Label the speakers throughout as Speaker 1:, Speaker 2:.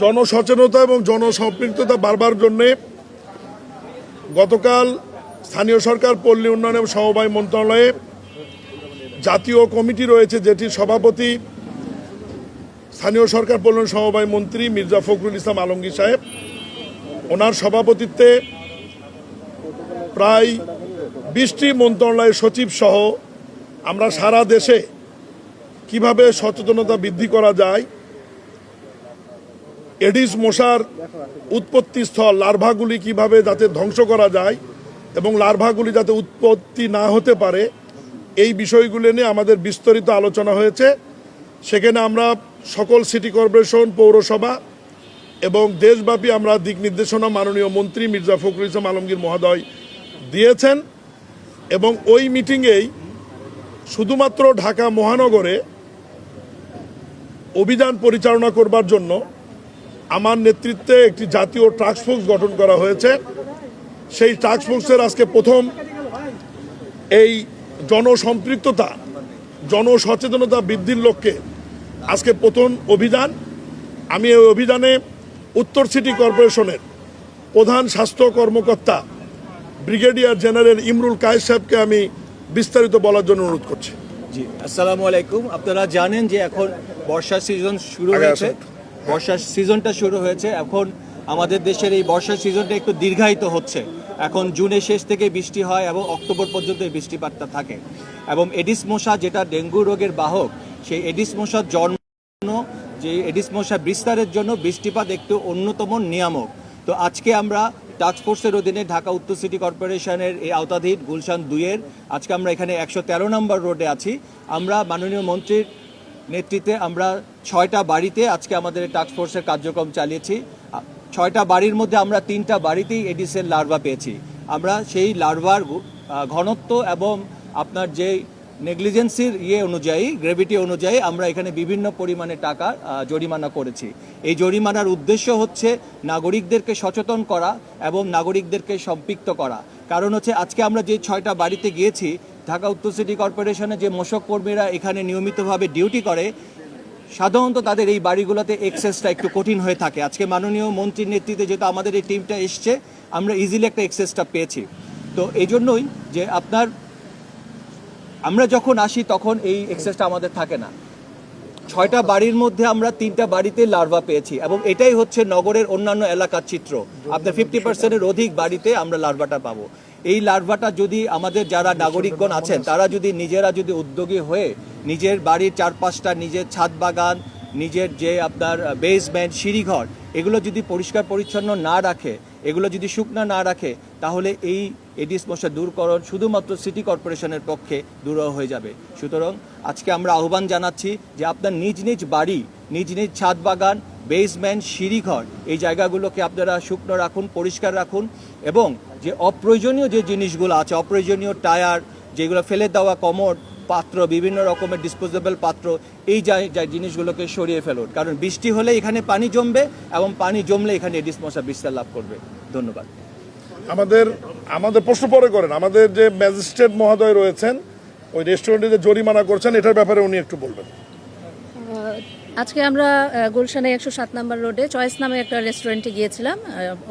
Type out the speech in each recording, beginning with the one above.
Speaker 1: জনসচেতনতা এবং জনসম্পৃক্ততা বাড়বার জন্যে গতকাল স্থানীয় সরকার, পল্লী উন্নয়ন এবং সমবায় মন্ত্রণালয়ে জাতীয় কমিটি রয়েছে, যেটির সভাপতি স্থানীয় সরকার, পল্লী উন্নয়ন সমবায় মন্ত্রী মির্জা ফখরুল ইসলাম আলমগীর সাহেব। ওনার সভাপতিত্বে প্রায় 20টি মন্ত্রণালয়ের সচিব সহ আমরা সারা দেশে কিভাবে সচেতনতা বৃদ্ধি করা যায়, এডিস মশার উৎপত্তি স্থল লার্ভাগুলি কিভাবে যাতে ধ্বংস করা যায় এবং লার্ভাগুলি যাতে উৎপত্তি না হতে পারে, এই বিষয়গুলি নিয়ে আমাদের বিস্তারিত আলোচনা হয়েছে। সেখানে আমরা সকল সিটি কর্পোরেশন, পৌরসভা এবং দেশব্যাপী আমরা দিক নির্দেশনা মাননীয় মন্ত্রী মির্জা ফখরুল ইসলাম আলমগীর মহোদয় দিয়েছেন। এবং ওই মিটিংয়েই শুধুমাত্র ঢাকা মহানগরে অভিযান পরিচালনা করবার জন্য আমার নেতৃত্বে একটি জাতীয় টাস্কফোর্স গঠন করা হয়েছে। সেই টাস্কফোর্সের আজকে প্রথম এই জনসম্পৃক্ততা, জনসচেতনতা বৃদ্ধির লক্ষ্যে আজকে প্রথম অভিযান। আমি এই অভিযানে উত্তর সিটি কর্পোরেশনের প্রধান স্বাস্থ্য কর্মকর্তা ব্রিগেডিয়ার জেনারেল ইমরুল কায়েস সাহেবকে আমি বিস্তারিত বলার জন্য অনুরোধ করছি।
Speaker 2: জি, আসসালামু আলাইকুম। আপনারা জানেন যে এখন বর্ষার সিজন শুরু হয়েছে, বর্ষার সিজনটা শুরু হয়েছে। এখন আমাদের দেশের এই বর্ষার সিজনটা একটু দীর্ঘায়িত হচ্ছে। এখন জুনের শেষ থেকে বৃষ্টি হয় এবং অক্টোবর পর্যন্ত এই বৃষ্টিপাতটা থাকে। এবং এডিস মশা যেটা ডেঙ্গু রোগের বাহক, সেই এডিস মশার জন্ম, যে এডিস মশা বিস্তারের জন্য বৃষ্টিপাত একটু অন্যতম নিয়ামক। তো আজকে আমরা টাস্কফোর্সের অধীনে ঢাকা উত্তর সিটি কর্পোরেশনের এই আওতাধীন গুলশান 2-এর আজকে আমরা এখানে 113 নম্বর রোডে আছি। আমরা মাননীয় মন্ত্রীর নেতৃত্বে আমরা 6টা বাড়িতে আজকে আমাদের টাস্কফোর্সের কার্যক্রম চালিয়েছি। 6টা বাড়ির মধ্যে আমরা 3টা বাড়িতেই এডিসের লার্ভা পেয়েছি। আমরা সেই লার্ভার ঘনত্ব এবং আপনার যে নেগলিজেন্সির অনুযায়ী, গ্রেভিটি অনুযায়ী আমরা এখানে বিভিন্ন পরিমাণে টাকা জরিমানা করেছি। এই জরিমানার উদ্দেশ্য হচ্ছে নাগরিকদেরকে সচেতন করা এবং নাগরিকদেরকে সম্পৃক্ত করা। কারণ হচ্ছে আজকে আমরা যে 6টা বাড়িতে গিয়েছি, ঢাকা উত্তর সিটি কর্পোরেশনের যে মশক কর্মীরা এখানে নিয়মিতভাবে ডিউটি করে, সাধারণত তাদের এই বাড়িগুলোতে এক্সেসটা একটু কঠিন হয়ে থাকে। আজকে মাননীয় মন্ত্রীর নেতৃত্বে যেহেতু আমাদের এই টিমটা এসছে, আমরা ইজিলি একটা এক্সেসটা পেয়েছি। তো এই জন্যই যে আমরা যখন আসি তখন এই এক্সেসটা আমাদের থাকে না। 6টা বাড়ির মধ্যে আমরা 3টা বাড়িতে লার্ভা পেয়েছি এবং এটাই হচ্ছে নগরের অন্যান্য এলাকার চিত্র। আপনার 50%-এর অধিক বাড়িতে আমরা লার্ভাটা পাবো। এই লার্ভাটা যদি আমাদের যারা নাগরিকগণ আছেন তারা যদি নিজেরা যদি উদ্যোগী হয়ে নিজের বাড়ির চারপাশটা, নিজের ছাদ বাগান, নিজের যে আপনার বেসমেন্ট, সিঁড়িঘর, এগুলো যদি পরিষ্কার পরিচ্ছন্ন না রাখে, এগুলো যদি শুকনা না রাখে, তাহলে এই এডিস মশা দূরকরণ শুধুমাত্র সিটি কর্পোরেশনের পক্ষে দূরহ হয়ে যাবে। সুতরাং আজকে আমরা আহ্বান জানাচ্ছি যে আপনার নিজ নিজ বাড়ি, নিজ নিজ ছাদ বাগান, বেসমেন্ট, সিঁড়িঘর, এই জায়গাগুলোকে আপনারা শুকনো রাখুন, পরিষ্কার রাখুন এবং যে অপ্রয়োজনীয় যে জিনিসগুলো আছে, অপ্রয়োজনীয় টায়ার, যেগুলো ফেলে দেওয়া কমোড, পাত্র, বিভিন্ন রকমের ডিসপোজেবল পাত্র, এই জিনিসগুলোকে সরিয়ে ফেলুন। কারণ বৃষ্টি হলে এখানে পানি জমবে এবং পানি জমলে এখানে এডিস মশা বিস্তার লাভ করবে। ধন্যবাদ।
Speaker 1: আমাদের প্রশ্ন পরে করেন, আমাদের যে ম্যাজিস্ট্রেট মহোদয় রয়েছেন ওই রেস্টুরেন্টে যে জরিমানা করছেন, এটার ব্যাপারে উনি একটু বলবেন।
Speaker 3: আজকে আমরা গুলশানে 107 নম্বর রোডে চয়েস নামে একটা রেস্টুরেন্টে গিয়েছিলাম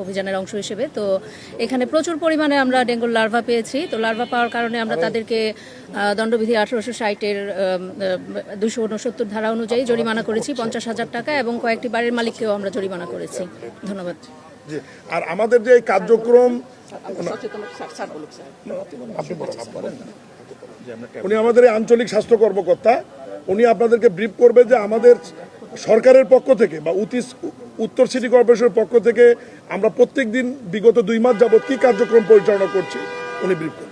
Speaker 3: অভিযানের অংশ হিসেবে। তো এখানে প্রচুর পরিমাণে আমরা ডেঙ্গুর লার্ভা পেয়েছি। তো লার্ভা পাওয়ার কারণে আমরা তাদেরকে দণ্ডবিধি 1860-এর 269 ধারা অনুযায়ী জরিমানা করেছি 50,000 টাকা এবং কয়েকটি বাড়ির মালিককেও আমরা জরিমানা করেছি। ধন্যবাদ।
Speaker 1: জি, আর আমাদের যে কার্যক্রম, উনি আমাদের আঞ্চলিক স্বাস্থ্য কর্মকর্তা, উনি আপনাদেরকে ব্রিফ করবে যে আমাদের সরকারের পক্ষ থেকে বা উত্তর সিটি কর্পোরেশনের পক্ষ থেকে আমরা প্রত্যেক দিন বিগত 2 মাস যাবত কি কার্যক্রম পরিচালনা করছি, উনি ব্রিফ করবেন।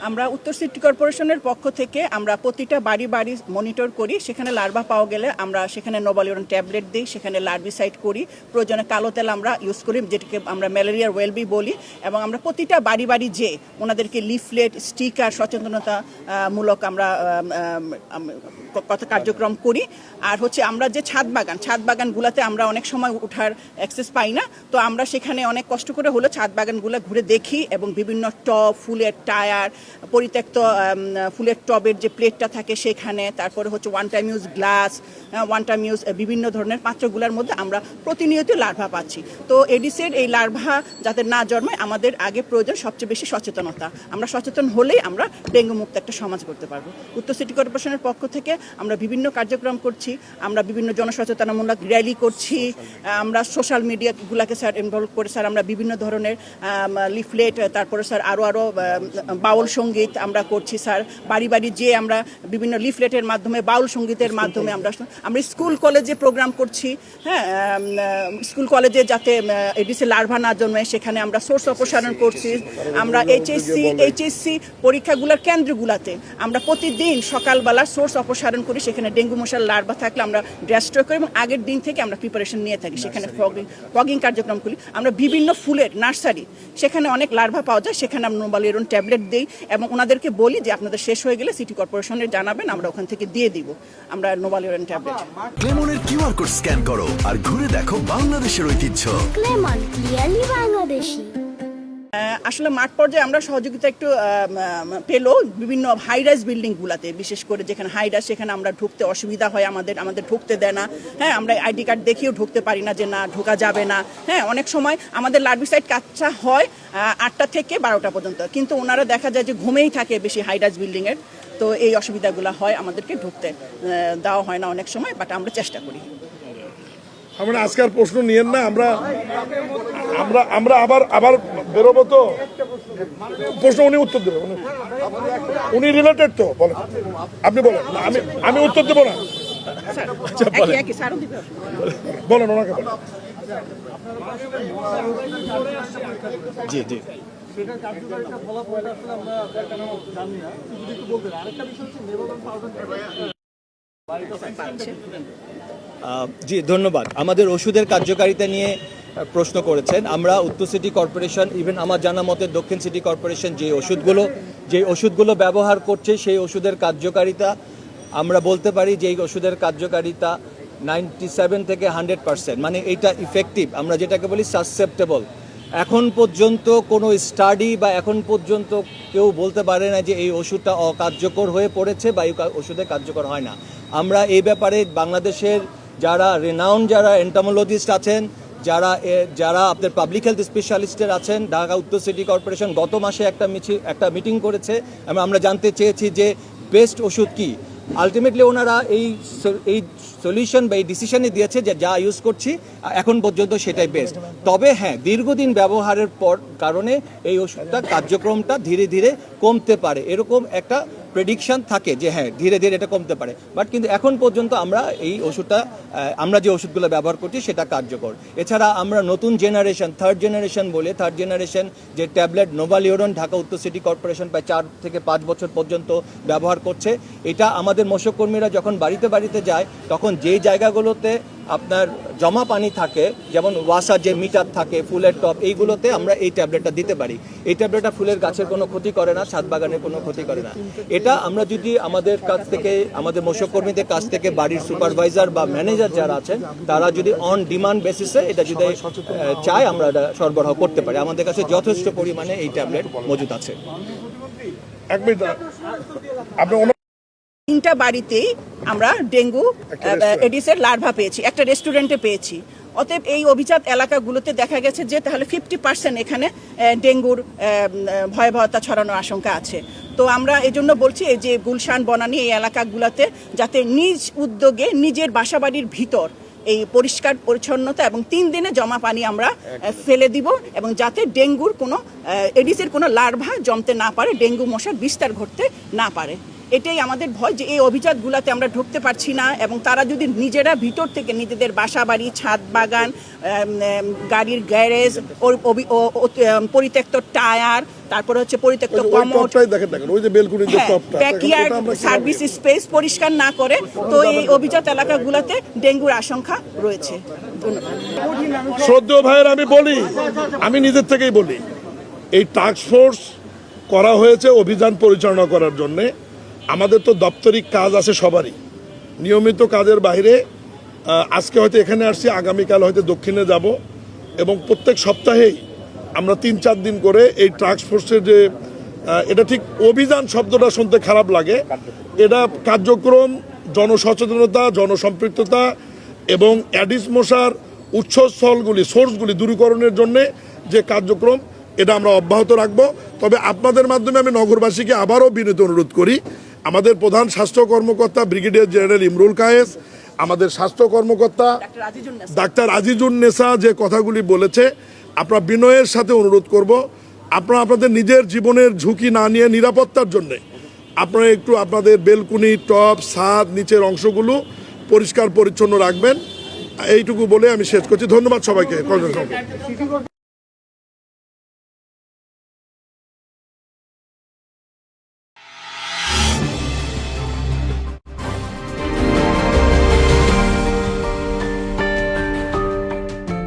Speaker 4: আমরা উত্তর সিটি কর্পোরেশনের পক্ষ থেকে আমরা প্রতিটা বাড়ি বাড়ি মনিটর করি। সেখানে লার্ভা পাওয়া গেলে আমরা সেখানে নোভালিউরন ট্যাবলেট দিই, সেখানে লার্ভিসাইড করি, প্রয়োজনে কালো তেল আমরা ইউজ করি, যেটাকে আমরা ম্যালেরিয়ার ওয়েলবি বলি। এবং আমরা প্রতিটা বাড়ি বাড়ি যে ওনাদেরকে লিফলেট, স্টিকার, সচেতনতা মূলক আমরা কার্যক্রম করি। আর হচ্ছে আমরা যে ছাদ বাগানগুলোতে আমরা অনেক সময় ওঠার অ্যাক্সেস পাই না, তো আমরা সেখানে অনেক কষ্ট করে হলো ছাদ বাগানগুলো ঘুরে দেখি এবং বিভিন্ন টব, ফুলের টায়ার, পরিত্যক্ত ফুলের টবের যে প্লেটটা থাকে সেখানে, তারপরে হচ্ছে one time use glass, one time use বিভিন্ন ধরনের পাত্রগুলোর মধ্যে আমরা প্রতিনিয়ত লার্ভা পাচ্ছি। তো এডিসের এই লার্ভা যাতে না জন্মায় আমাদের আগে প্রয়োজন সবচেয়ে বেশি সচেতনতা। আমরা সচেতন হলেই আমরা ডেঙ্গু মুক্ত একটা সমাজ করতে পারবো। উত্তর সিটি কর্পোরেশনের পক্ষ থেকে আমরা বিভিন্ন কার্যক্রম করছি, আমরা বিভিন্ন জনসচেতনামূলক র্যালি করছি, আমরা সোশ্যাল মিডিয়াগুলোকে স্যার ইনভলভ করে স্যার আমরা বিভিন্ন ধরনের লিফলেট, তারপরে স্যার আরও বাউল সঙ্গীত আমরা করছি স্যার, বাড়ি বাড়ি যে আমরা বিভিন্ন লিফলেটের মাধ্যমে বাউল সঙ্গীতের মাধ্যমে আমরা স্কুল কলেজে প্রোগ্রাম করছি। হ্যাঁ, স্কুল কলেজে যাতে এডিসি লার্ভা না জন্মায় সেখানে আমরা সোর্স অপসারণ করছি। আমরা এইচএসসি পরীক্ষাগুলোর কেন্দ্রগুলোতে আমরা প্রতিদিন সকালবেলা সোর্স অপসারণ করি, সেখানে ডেঙ্গু মশার লার্ভা থাকলে আমরা ডেস্ট্রয় করি এবং আগের দিন থেকে আমরা প্রিপারেশন নিয়ে থাকি। সেখানে ফগিং কার্যক্রম করি। আমরা বিভিন্ন ফুলের নার্সারি, সেখানে অনেক লার্ভা পাওয়া যায়, সেখানে আমরা নোবালিরন ট্যাবলেট দিই এবং ওনাদেরকে বলি যে আপনাদের শেষ হয়ে গেলে সিটি কর্পোরেশনে জানাবেন, আমরা ওখান থেকে দিয়ে দিব আমরা নোবালিরন ট্যাবলেট।
Speaker 5: ক্লেমনের কিউআর কোড স্ক্যান করো আর ঘুরে দেখো বাংলাদেশের ঐতিহ্য।
Speaker 6: ক্লেমন ক্লিয়ারলি বাংলাদেশি।
Speaker 4: আসলে মাঠ পর্যায়ে আমরা সহযোগিতা একটু পেলেও বিভিন্ন হাইরাইজ বিল্ডিংগুলোতে, বিশেষ করে যেখানে হাইরাইজ সেখানে আমরা ঢুকতে অসুবিধা হয়, আমাদের ঢুকতে দেয় না। হ্যাঁ, আমরা আইডি কার্ড দেখিয়েও ঢুকতে পারি না যে না ঢোকা যাবে না। হ্যাঁ, অনেক সময় আমাদের লার্ভিসাইড কাজটা হয় 8টা থেকে 12টা পর্যন্ত, কিন্তু ওনারা দেখা যায় যে ঘুমেই থাকে বেশি হাইরাইজ বিল্ডিংয়ের। তো এই অসুবিধাগুলো হয়, আমাদেরকে ঢুকতে দেওয়া হয় না অনেক সময়, বাট আমরা চেষ্টা করি।
Speaker 1: আমরা আজকের প্রশ্ন নিয়েন না, আমরা আমরা আমরা আবার আবার বেরোবো। তো প্রশ্ন উনি উত্তর দেবেন, উনি রিলেটেড তো বলেন, আপনি বলেন। আমি উত্তর দেবো না, বলেন ওনাকে বলেন।
Speaker 2: জি জি জি ধন্যবাদ। আমাদের ওষুধের কার্যকারিতা নিয়ে প্রশ্ন করেছেন। আমরা উত্তর সিটি কর্পোরেশন, ইভেন আমার জানা মতে দক্ষিণ সিটি কর্পোরেশন যে ওষুধগুলো ব্যবহার করছে সেই ওষুধের কার্যকারিতা আমরা বলতে পারি যে এই ওষুধের কার্যকারিতা 97 থেকে 100%, মানে এইটা ইফেক্টিভ, আমরা যেটাকে বলি সাসসেপ্টেবল। এখন পর্যন্ত কোনো স্টাডি বা এখন পর্যন্ত কেউ বলতে পারে না যে এই ওষুধটা অকার্যকর হয়ে পড়েছে বা এই ওষুধে কার্যকর হয় না। আমরা এই ব্যাপারে বাংলাদেশের যারা রেনাউন্ড যারা এন্টামোলজিস্ট আছেন, যারা আপনার পাবলিক হেলথ স্পেশালিস্টের আছেন, ঢাকা উত্তর সিটি কর্পোরেশন গত মাসে একটা মিটিং করেছে। আমরা জানতে চেয়েছি যে বেস্ট ওষুধ কি। আলটিমেটলি ওনারা এই সলিউশন বা এই ডিসিশনই দিয়েছে যে যা ইউজ করছি এখন পর্যন্ত সেটাই বেস্ট। তবে হ্যাঁ, দীর্ঘদিন ব্যবহারের কারণে এই ওষুধটা কার্যক্রমটা ধীরে ধীরে কমতে পারে, এরকম একটা প্রেডিকশন থাকে যে হ্যাঁ ধীরে ধীরে এটা কমতে পারে। বাট কিন্তু এখন পর্যন্ত আমরা এই ওষুধটা আমরা যে ওষুধগুলো ব্যবহার করছি সেটা কার্যকর। এছাড়া আমরা নতুন জেনারেশন, থার্ড জেনারেশন যে ট্যাবলেট নোভালিওরন ঢাকা উত্তর সিটি কর্পোরেশন প্রায় 4 থেকে 5 বছর পর্যন্ত ব্যবহার করছে। এটা আমাদের মশককর্মীরা যখন বাড়িতে বাড়িতে যায় তখন যেই জায়গাগুলোতে আপনার জমা পানি থাকে, যেমন ওয়াসার যে মিটার থাকে, ফুলের টপ, এইগুলোতে আমরা এই ট্যাবলেটটা দিতে পারি। এই ট্যাবলেটটা ফুলের গাছের কোনো ক্ষতি করে না, ছাদ বাগানের কোনো ক্ষতি করে না। এটা আমরা যদি আমাদের কাছ থেকে, আমাদের মশককর্মীদের কাছ থেকে বাড়ির সুপারভাইজার বা ম্যানেজার যারা আছেন তারা যদি অন ডিমান্ড বেসিসে এটা যদি চায় আমরা এটা সরবরাহ করতে পারি। আমাদের কাছে যথেষ্ট পরিমাণে এই ট্যাবলেট মজুদ আছে।
Speaker 1: এক মিনিট, আপনি
Speaker 4: 3টা বাড়িতেই আমরা ডেঙ্গু এডিসের লার্ভা পেয়েছি, একটা রেস্টুরেন্টে পেয়েছি। অতএব এই অভিজাত এলাকাগুলোতে দেখা গেছে যে তাহলে 50% এখানে ডেঙ্গুর ভয়াবহতা ছড়ানোর আশঙ্কা আছে। তো আমরা এই জন্য বলছি এই যে গুলশান, বনানী এই এলাকাগুলোতে যাতে নিজ উদ্যোগে নিজের বাসাবাড়ির ভিতর এই পরিষ্কার পরিচ্ছন্নতা এবং 3 দিনে জমা পানি আমরা ফেলে দিব এবং যাতে ডেঙ্গুর কোনো এডিসের কোনো লার্ভা জমতে না পারে, ডেঙ্গু মশার বিস্তার ঘটতে না পারে। এটাই আমাদের ভয় যে এই অভিজাতগুলোতে আমরা ঢুকতে পারছি না এবং তারা যদি নিজেরা ভিতর থেকে নিজেদের বাসা বাড়ি, ছাদ বাগান, গাড়ির গ্যারেজ, পরিত্যক্ত টায়ার, তারপরে হচ্ছে পরিত্যক্ত কমোড, ব্যাকইয়ার্ড, সার্ভিস স্পেস পরিষ্কার না করে, তো এই অভিজাত এলাকাগুলোতে ডেঙ্গুর আশঙ্কা রয়েছে।
Speaker 1: শ্রদ্ধেয় ভাইয়ের আমি নিজের থেকেই বলি, এই টাস্ক ফোর্স করা হয়েছে অভিযান পরিচালনা করার জন্যে। আমাদের তো দাপ্তরিক কাজ আছে সবারই, নিয়মিত কাজের বাইরে আজকে হয়তো এখানে আসছি, আগামীকাল হয়তো দক্ষিণে যাব এবং প্রত্যেক সপ্তাহেই আমরা 3-4 দিন করে এই টাস্ক ফোর্সের যে এটা ঠিক অভিযান শব্দটা শুনতে খারাপ লাগে, এটা কার্যক্রম, জনসচেতনতা, জনসম্পৃক্ততা এবং অ্যাডিস মশার উৎসস্থলগুলি, সোর্সগুলি দূরীকরণের জন্য যে কার্যক্রম, এটা আমরা অব্যাহত রাখব। তবে আপনাদের মাধ্যমে আমি নগরবাসীকে আবারও বিনীত অনুরোধ করি, আমাদের প্রধান স্বাস্থ্য কর্মকর্তা ব্রিগেডিয়ার জেনারেল ইমরুল কায়েস, আমাদের স্বাস্থ্য কর্মকর্তা ডাক্তার আজিজুন নেসা যে কথাগুলি বলেছে, আপনারা বিনয়ের সাথে অনুরোধ করব, আপনারা আপনাদের নিজের জীবনের ঝুঁকি না নিয়ে নিরাপত্তার জন্যে আপনারা একটু আপনাদের বেলকুনি, টপ, ছাদ, নিচের অংশগুলো পরিষ্কার পরিচ্ছন্ন রাখবেন। এইটুকু বলে আমি শেষ করছি। ধন্যবাদ সবাইকে।